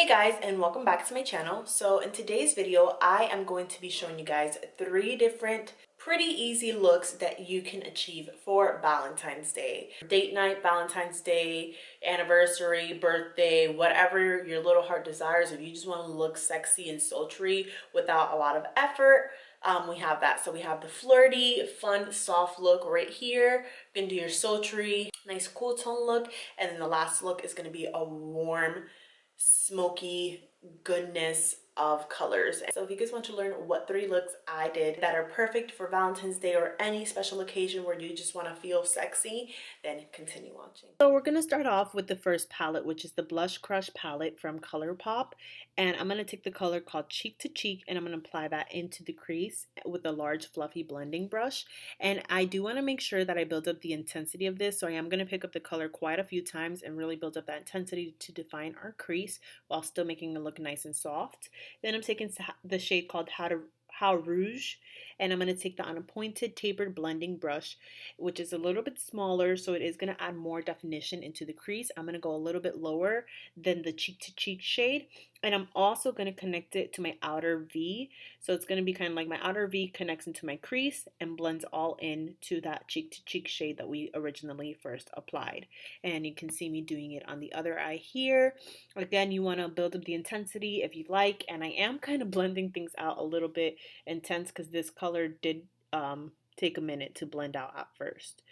Hey guys, and welcome back to my channel. So in today's video, I am going to be showing you guys 3 different pretty easy looks that you can achieve for Valentine's Day. Date night, Valentine's Day, anniversary, birthday, whatever your little heart desires. If you just want to look sexy and sultry without a lot of effort, we have that. So we have the flirty, fun, soft look right here. You can do your sultry, nice cool tone look. And then the last look is going to be a warm, smoky goodness of colors. So if you guys want to learn what 3 looks I did that are perfect for Valentine's Day or any special occasion where you just want to feel sexy, then continue watching. So we're going to start off with the first palette, which is the Blush Crush palette from Colourpop, and I'm going to take the color called Cheek to Cheek and I'm going to apply that into the crease with a large fluffy blending brush. And I do want to make sure that I build up the intensity of this, so I am going to pick up the color quite a few times and really build up that intensity to define our crease while still making it look nice and soft. Then I'm taking the shade called How Rouge, and I'm going to take that on a pointed tapered blending brush, which is a little bit smaller, so it is going to add more definition into the crease. I'm going to go a little bit lower than the Cheek to Cheek shade, and I'm also going to connect it to my outer V. So it's going to be kind of like my outer V connects into my crease and blends all into that Cheek to Cheek shade that we originally first applied. And you can see me doing it on the other eye here. Again, you want to build up the intensity if you like, and I am kind of blending things out a little bit intense because this color did take a minute to blend out at first.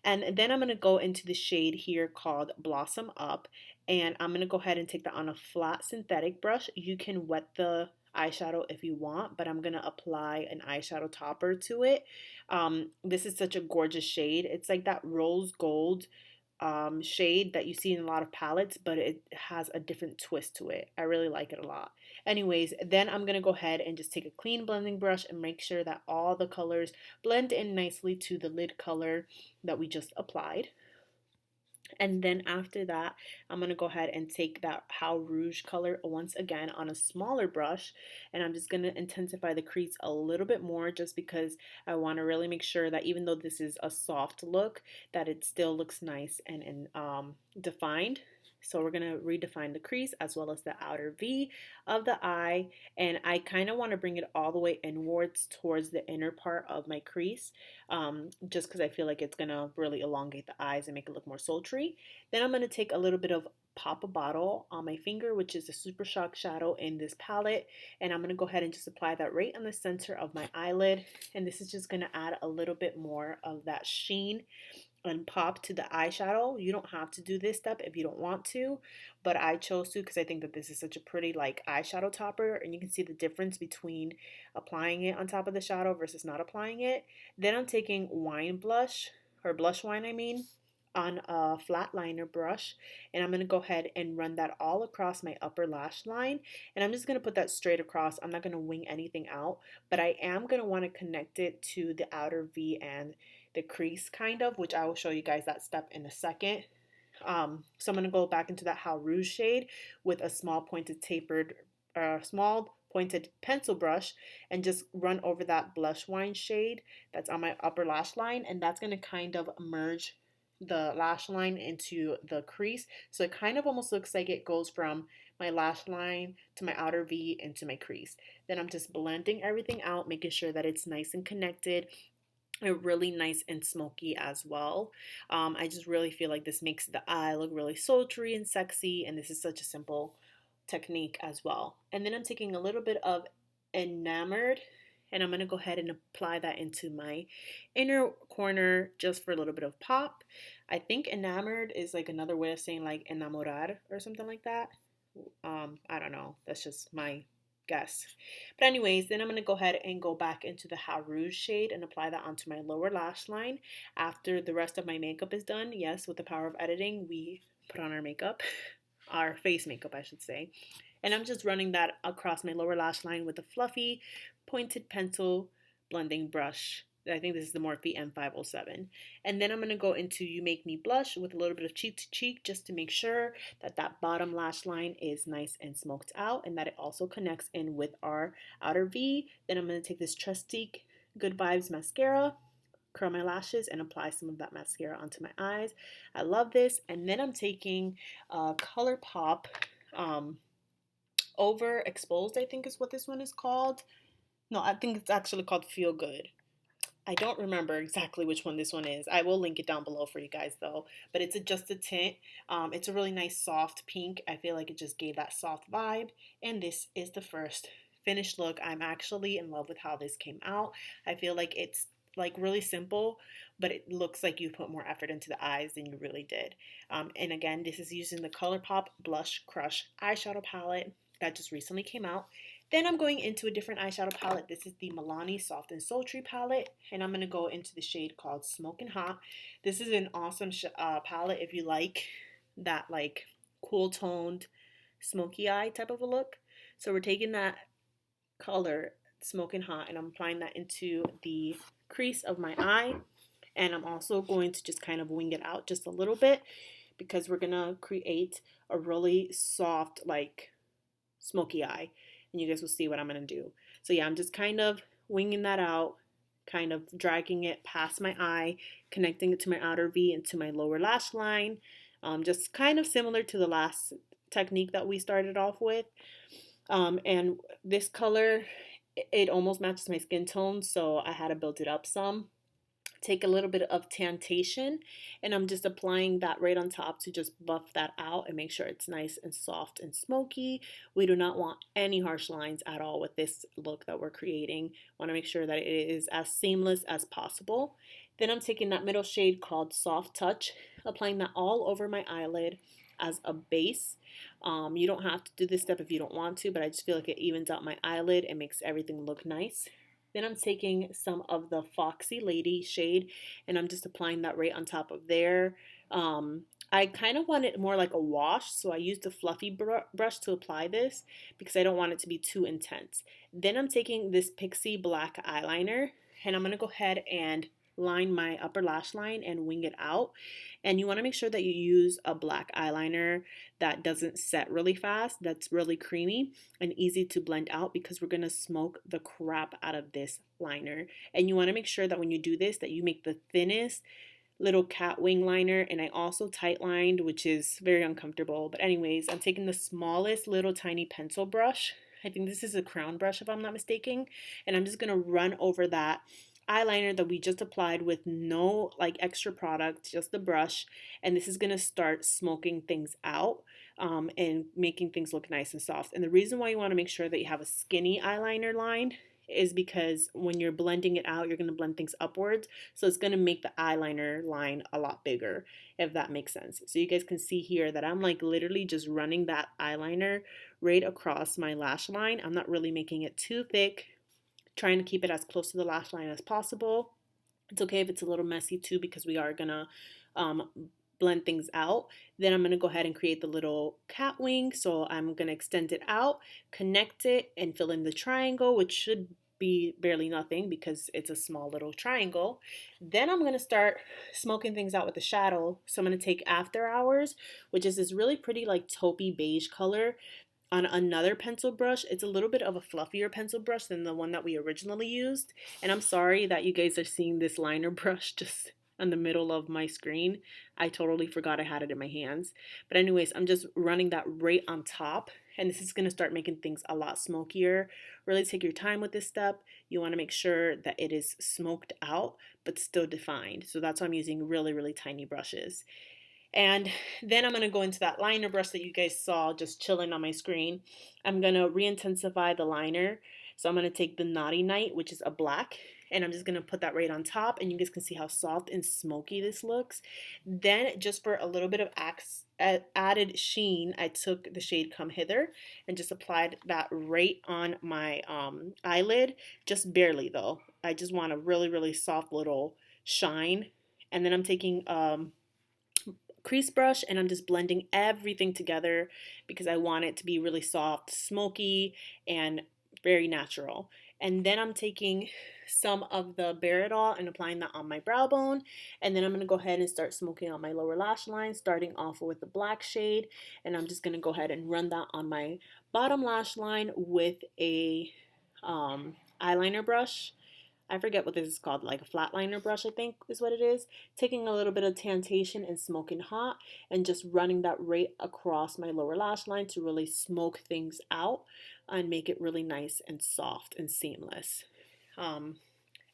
And then I'm going to go into the shade here called Blossom Up, and I'm going to go ahead and take that on a flat synthetic brush. You can wet the eyeshadow if you want, but I'm going to apply an eyeshadow topper to it. This is such a gorgeous shade. It's like that rose gold shade that you see in a lot of palettes, but it has a different twist to it. I really like it a lot. Anyways, then I'm going to go ahead and just take a clean blending brush and make sure that all the colors blend in nicely to the lid color that we just applied. And then after that, I'm going to go ahead and take that How Rouge color once again on a smaller brush, and I'm just going to intensify the crease a little bit more just because I want to really make sure that even though this is a soft look, that it still looks nice and defined. So we're going to redefine the crease as well as the outer V of the eye, and I kind of want to bring it all the way inwards towards the inner part of my crease, just because I feel like it's going to really elongate the eyes and make it look more sultry. Then I'm going to take a little bit of Pop a Bottle on my finger, which is a Super Shock shadow in this palette, and I'm going to go ahead and just apply that right on the center of my eyelid, and this is just going to add a little bit more of that sheen and pop to the eyeshadow. You don't have to do this step if you don't want to, but I chose to because I think that this is such a pretty like eyeshadow topper, and you can see the difference between applying it on top of the shadow versus not applying it. Then I'm taking wine blush, or blush wine I mean, on a flat liner brush, and I'm going to go ahead and run that all across my upper lash line, and I'm just going to put that straight across. I'm not going to wing anything out, but I am going to want to connect it to the outer V and the crease kind of, which I will show you guys that step in a second. So I'm going to go back into that How Rouge shade with a small pointed pencil brush and just run over that blush wine shade that's on my upper lash line, and that's going to kind of merge the lash line into the crease, so it kind of almost looks like it goes from my lash line to my outer V into my crease. Then I'm just blending everything out, making sure that it's nice and connected, really nice and smoky as well. I just really feel like this makes the eye look really sultry and sexy, and this is such a simple technique as well. And then I'm taking a little bit of Enamored, and I'm going to go ahead and apply that into my inner corner just for a little bit of pop. I think Enamored is like another way of saying like enamorar or something like that. I don't know. That's just my guess. But anyways, then I'm going to go ahead and go back into the How Rouge shade and apply that onto my lower lash line after the rest of my makeup is done. Yes, with the power of editing, we put on our makeup, our face makeup I should say. And I'm just running that across my lower lash line with a fluffy pointed pencil blending brush. I think this is the Morphe M507. And then I'm going to go into You Make Me Blush with a little bit of Cheek to Cheek just to make sure that that bottom lash line is nice and smoked out and that it also connects in with our outer V. Then I'm going to take this trusty Good Vibes mascara, curl my lashes, and apply some of that mascara onto my eyes. I love this. And then I'm taking Colourpop Overexposed, I think is what this one is called. No, I think it's actually called Feel Good. I don't remember exactly which one this one is. I will link it down below for you guys though. But it's just a tint. It's a really nice soft pink. I feel like it just gave that soft vibe. And this is the first finished look. I'm actually in love with how this came out. I feel like it's like really simple, but it looks like you put more effort into the eyes than you really did. And again, this is using the Colourpop Blush Crush eyeshadow palette that just recently came out. Then I'm going into a different eyeshadow palette. This is the Milani Soft and Sultry palette, and I'm going to go into the shade called Smoking Hot. This is an awesome palette if you like that like cool toned smoky eye type of a look. So we're taking that color Smoking Hot and I'm applying that into the crease of my eye, and I'm also going to just kind of wing it out just a little bit because we're going to create a really soft like smoky eye. And you guys will see what I'm going to do. So yeah, I'm just kind of winging that out, kind of dragging it past my eye, connecting it to my outer V and to my lower lash line. Just kind of similar to the last technique that we started off with. And this color, it almost matches my skin tone, so I had to build it up some. Take a little bit of Tantation, and I'm just applying that right on top to just buff that out and make sure it's nice and soft and smoky. We do not want any harsh lines at all with this look that we're creating. Want to make sure that it is as seamless as possible. Then I'm taking that middle shade called Soft Touch, applying that all over my eyelid as a base. You don't have to do this step if you don't want to, but I just feel like it evens out my eyelid and makes everything look nice. Then I'm taking some of the Foxy Lady shade and I'm just applying that right on top of there. I kind of want it more like a wash, so I used a fluffy brush to apply this because I don't want it to be too intense. Then I'm taking this Pixie Black eyeliner and I'm going to go ahead and line my upper lash line and wing it out. And you want to make sure that you use a black eyeliner that doesn't set really fast, that's really creamy and easy to blend out because we're going to smoke the crap out of this liner. And you want to make sure that when you do this that you make the thinnest little cat wing liner, and I also tight lined, which is very uncomfortable. But anyways, I'm taking the smallest little tiny pencil brush. I think this is a crown brush if I'm not mistaken, and I'm just going to run over that eyeliner that we just applied with no like extra product, just the brush, and this is going to start smoking things out and making things look nice and soft. And the reason why you want to make sure that you have a skinny eyeliner line is because when you're blending it out, you're going to blend things upwards, so it's going to make the eyeliner line a lot bigger, if that makes sense. So you guys can see here that I'm like literally just running that eyeliner right across my lash line. I'm not really making it too thick, trying to keep it as close to the lash line as possible. It's okay if it's a little messy too because we are gonna blend things out. Then I'm gonna go ahead and create the little cat wing. So I'm gonna extend it out, connect it, and fill in the triangle, which should be barely nothing because it's a small little triangle. Then I'm gonna start smoking things out with the shadow. So I'm gonna take After Hours, which is this really pretty like taupey beige color, on another pencil brush. It's a little bit of a fluffier pencil brush than the one that we originally used. And I'm sorry that you guys are seeing this liner brush just in the middle of my screen. I totally forgot I had it in my hands. But anyways, I'm just running that right on top. And this is going to start making things a lot smokier. Really take your time with this step. You want to make sure that it is smoked out, but still defined. So that's why I'm using really, really tiny brushes. And then I'm going to go into that liner brush that you guys saw just chilling on my screen. I'm going to re-intensify the liner. So I'm going to take the Naughty Night, which is a black, and I'm just going to put that right on top, and you guys can see how soft and smoky this looks. Then just for a little bit of added sheen, I took the shade Come Hither and just applied that right on my eyelid, just barely though. I just want a really, really soft little shine. And then I'm taking crease brush and I'm just blending everything together because I want it to be really soft, smoky, and very natural. And then I'm taking some of the Bare It All and applying that on my brow bone, and then I'm going to go ahead and start smoking out my lower lash line, starting off with the black shade, and I'm just going to go ahead and run that on my bottom lash line with a eyeliner brush. I forget what this is called, like a flat liner brush, I think is what it is. Taking a little bit of Tantation and Smoking Hot and just running that right across my lower lash line to really smoke things out and make it really nice and soft and seamless. Um,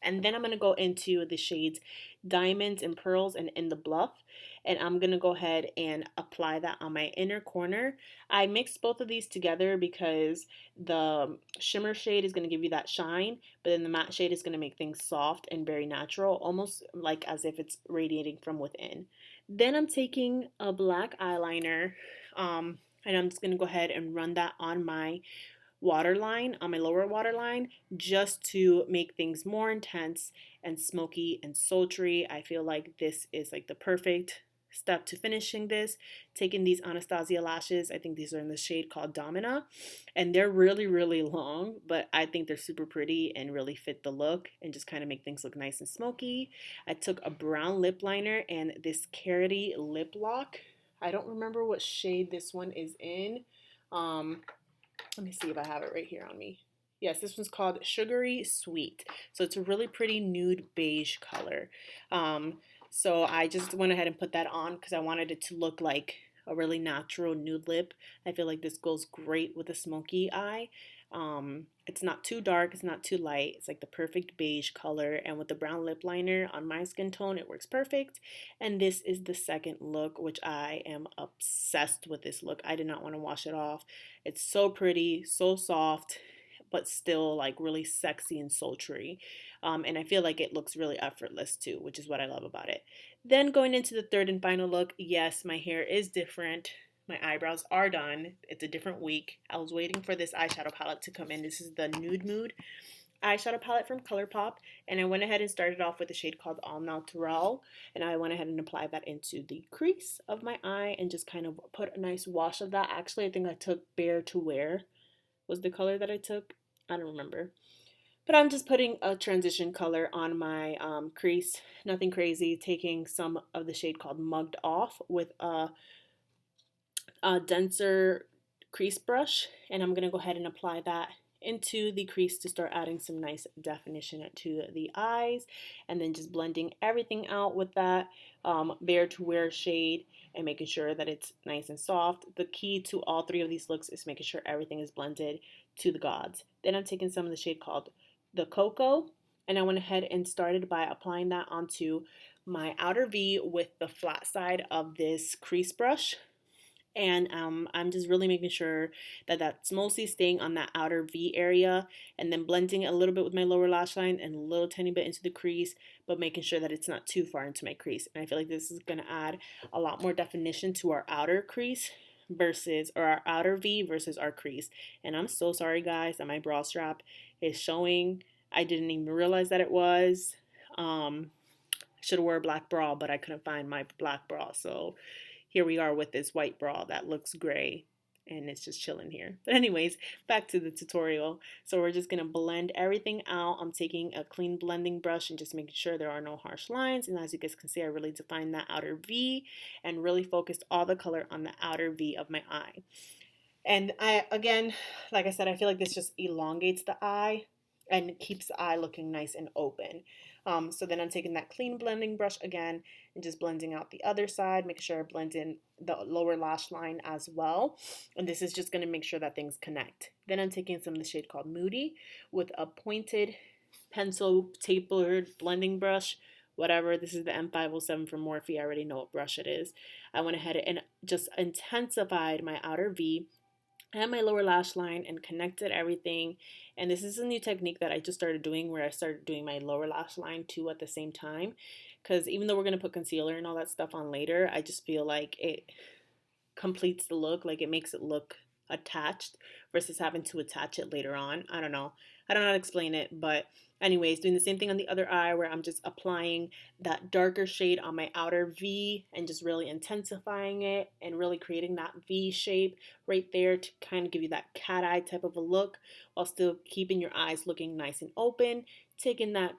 and then I'm going to go into the shades Diamonds and Pearls and In the Bluff. And I'm going to go ahead and apply that on my inner corner. I mixed both of these together because the shimmer shade is going to give you that shine, but then the matte shade is going to make things soft and very natural, almost like as if it's radiating from within. Then I'm taking a black eyeliner, and I'm just going to go ahead and run that on my waterline, on my lower waterline, just to make things more intense and smoky and sultry. I feel like this is like the perfect step to finishing this. Taking these Anastasia lashes, I think these are in the shade called Domina, and they're really, really long, but I think they're super pretty and really fit the look and just kind of make things look nice and smoky. I took a brown lip liner and this Karity Lip Lock. I don't remember what shade this one is in. Let me see if I have it right here on me. Yes, this one's called Sugary Sweet. So it's a really pretty nude beige color. So I just went ahead and put that on because I wanted it to look like a really natural nude lip. I feel like this goes great with a smoky eye. It's not too dark, it's not too light. It's like the perfect beige color, and with the brown lip liner on my skin tone, it works perfect. And this is the second look, which I am obsessed with this look. I did not want to wash it off. It's so pretty, so soft, but still like really sexy and sultry. And I feel like it looks really effortless too, which is what I love about it. Then going into the third and final look, yes, my hair is different. My eyebrows are done. It's a different week. I was waiting for this eyeshadow palette to come in. This is the Nude Mood eyeshadow palette from Colourpop, and I went ahead and started off with a shade called All Natural, and I went ahead and applied that into the crease of my eye and just kind of put a nice wash of that. Actually, I think I took Bare to Wear was the color that I took. I don't remember. But I'm just putting a transition color on my crease. Nothing crazy. Taking some of the shade called Mugged Off with a denser crease brush, and I'm going to go ahead and apply that into the crease to start adding some nice definition to the eyes, and then just blending everything out with that Bare to Wear shade and making sure that it's nice and soft. The key to all three of these looks is making sure everything is blended to the gods. Then I'm taking some of the shade called the Cocoa, and I went ahead and started by applying that onto my outer V with the flat side of this crease brush. And I'm just really making sure that that's mostly staying on that outer V area, and then blending it a little bit with my lower lash line and a little tiny bit into the crease, but making sure that it's not too far into my crease. And I feel like this is going to add a lot more definition to our outer crease versus, or our outer V versus our crease. And I'm so sorry guys that my bra strap is showing. I didn't even realize that it was. Should have wore a black bra, but I couldn't find my black bra, so here we are with this white bra that looks gray and it's just chilling here. But anyways, back to the tutorial. So we're just going to blend everything out. I'm taking a clean blending brush and just making sure there are no harsh lines. And as you guys can see, I really defined that outer V and really focused all the color on the outer V of my eye. And again, like I said, I feel like this just elongates the eye and keeps the eye looking nice and open. So then I'm taking that clean blending brush again and just blending out the other side, making sure I blend in the lower lash line as well. And this is just going to make sure that things connect. Then I'm taking some of the shade called Moody with a pointed pencil tapered blending brush, whatever. This is the M507 from Morphe. I already know what brush it is. I went ahead and just intensified my outer V and my lower lash line and connected everything. And this is a new technique that I just started doing, where I started doing my lower lash line too at the same time, because even though we're going to put concealer and all that stuff on later, I just feel like it completes the look, like it makes it look attached versus having to attach it later on. I don't know how to explain it, but anyways, doing the same thing on the other eye, where I'm just applying that darker shade on my outer V and just really intensifying it and really creating that V shape right there to kind of give you that cat eye type of a look while still keeping your eyes looking nice and open. Taking that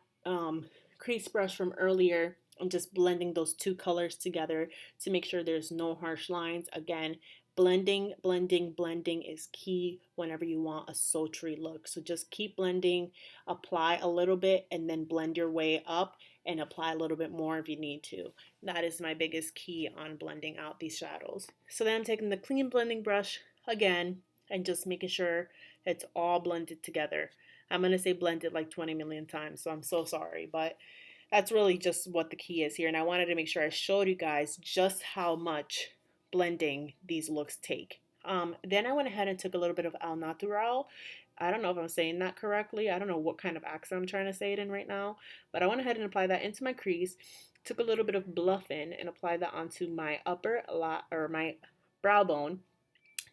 crease brush from earlier and just blending those two colors together to make sure there's no harsh lines. Again, Blending, blending, blending is key whenever you want a sultry look. So just keep blending, apply a little bit, and then blend your way up and apply a little bit more if you need to. That is my biggest key on blending out these shadows. So then I'm taking the clean blending brush again and just making sure it's all blended together. I'm going to say blended like 20 million times, so I'm so sorry, but that's really just what the key is here. And I wanted to make sure I showed you guys just how much blending these looks take. Then I went ahead and took a little bit of Al Natural. I don't know if I'm saying that correctly. I don't know what kind of accent I'm trying to say it in right now, but I went ahead and applied that into my crease. Took a little bit of Bluff In and applied that onto my my brow bone,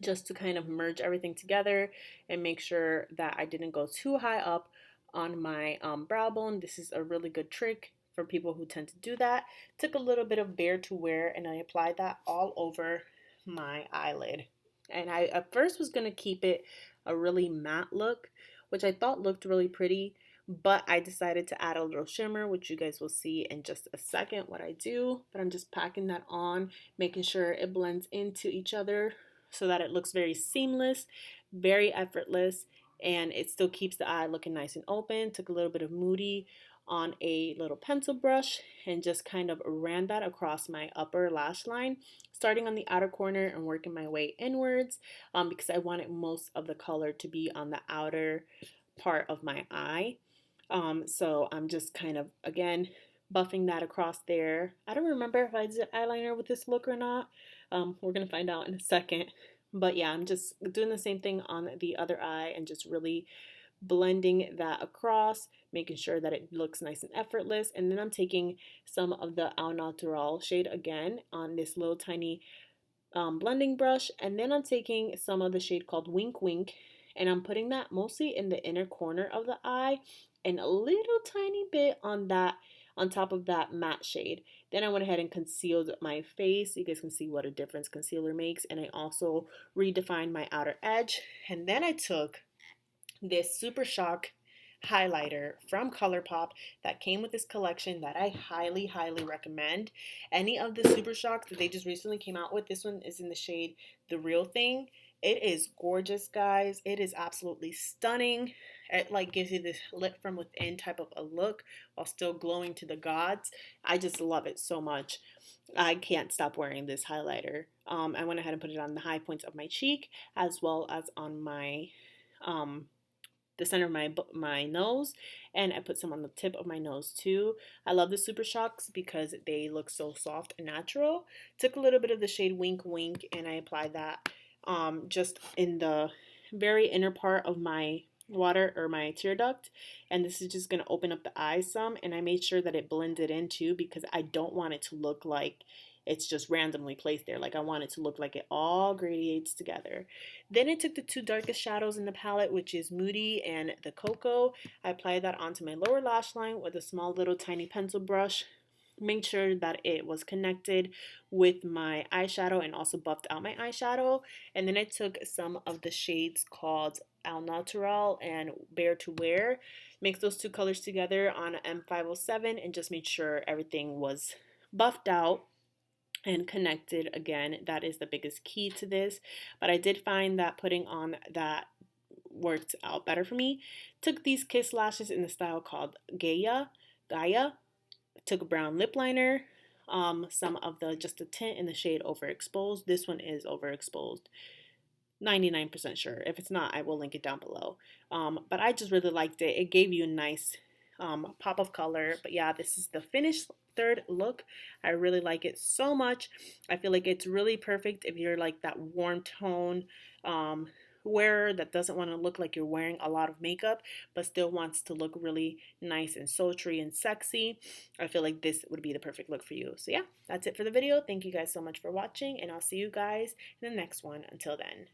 just to kind of merge everything together and make sure that I didn't go too high up on my brow bone. This is a really good trick for people who tend to do that. Took a little bit of Bare to Wear and I applied that all over my eyelid. And I at first was going to keep it a really matte look, which I thought looked really pretty, but I decided to add a little shimmer, which you guys will see in just a second what I do. But I'm just packing that on, making sure it blends into each other so that it looks very seamless, very effortless, and it still keeps the eye looking nice and open. Took a little bit of Moody on a little pencil brush and just kind of ran that across my upper lash line, starting on the outer corner and working my way inwards, because I wanted most of the color to be on the outer part of my eye. So I'm just kind of, again, buffing that across there. I don't remember if I did eyeliner with this look or not. We're going to find out in a second. But yeah, I'm just doing the same thing on the other eye and just really blending that across, making sure that it looks nice and effortless. And then I'm taking some of the Au Natural shade again on this little tiny blending brush. And then I'm taking some of the shade called Wink Wink, and I'm putting that mostly in the inner corner of the eye and a little tiny bit on top of that matte shade. Then I went ahead and concealed my face. You guys can see what a difference concealer makes. And I also redefined my outer edge. And then I took this Super Shock highlighter from Colourpop that came with this collection that I highly, highly recommend. Any of the Super Shocks that they just recently came out with, this one is in the shade The Real Thing. It is gorgeous, guys. It is absolutely stunning. It like gives you this lit from within type of a look while still glowing to the gods. I just love it so much. I can't stop wearing this highlighter. I went ahead and put it on the high points of my cheek as well as on my the center of my nose, and I put some on the tip of my nose too. I love the Super Shocks because they look so soft and natural. Took a little bit of the shade Wink Wink and I applied that just in the very inner part of my water or my tear duct, and this is just going to open up the eyes some, and I made sure that it blended in too because I don't want it to look like it's just randomly placed there. Like I want it to look like it all gradiates together. Then I took the two darkest shadows in the palette, which is Moody and the Cocoa. I applied that onto my lower lash line with a small little tiny pencil brush. Made sure that it was connected with my eyeshadow and also buffed out my eyeshadow. And then I took some of the shades called Au Natural and Bare to Wear. Mixed those two colors together on an M507 and just made sure everything was buffed out and connected. Again, that is the biggest key to this, but I did find that putting on that worked out better for me. Took these Kiss lashes in the style called Gaia. Took a brown lip liner, some of the just a tint in the shade Overexposed. This one is Overexposed, 99% sure. If it's not, I will link it down below. But I just really liked it. It gave you a nice pop of color. But yeah, this is the finished third look. I really like it so much. I feel like it's really perfect if you're like that warm tone wearer that doesn't want to look like you're wearing a lot of makeup but still wants to look really nice and sultry and sexy. I feel like this would be the perfect look for you. So yeah, that's it for the video. Thank you guys so much for watching, and I'll see you guys in the next one. Until then.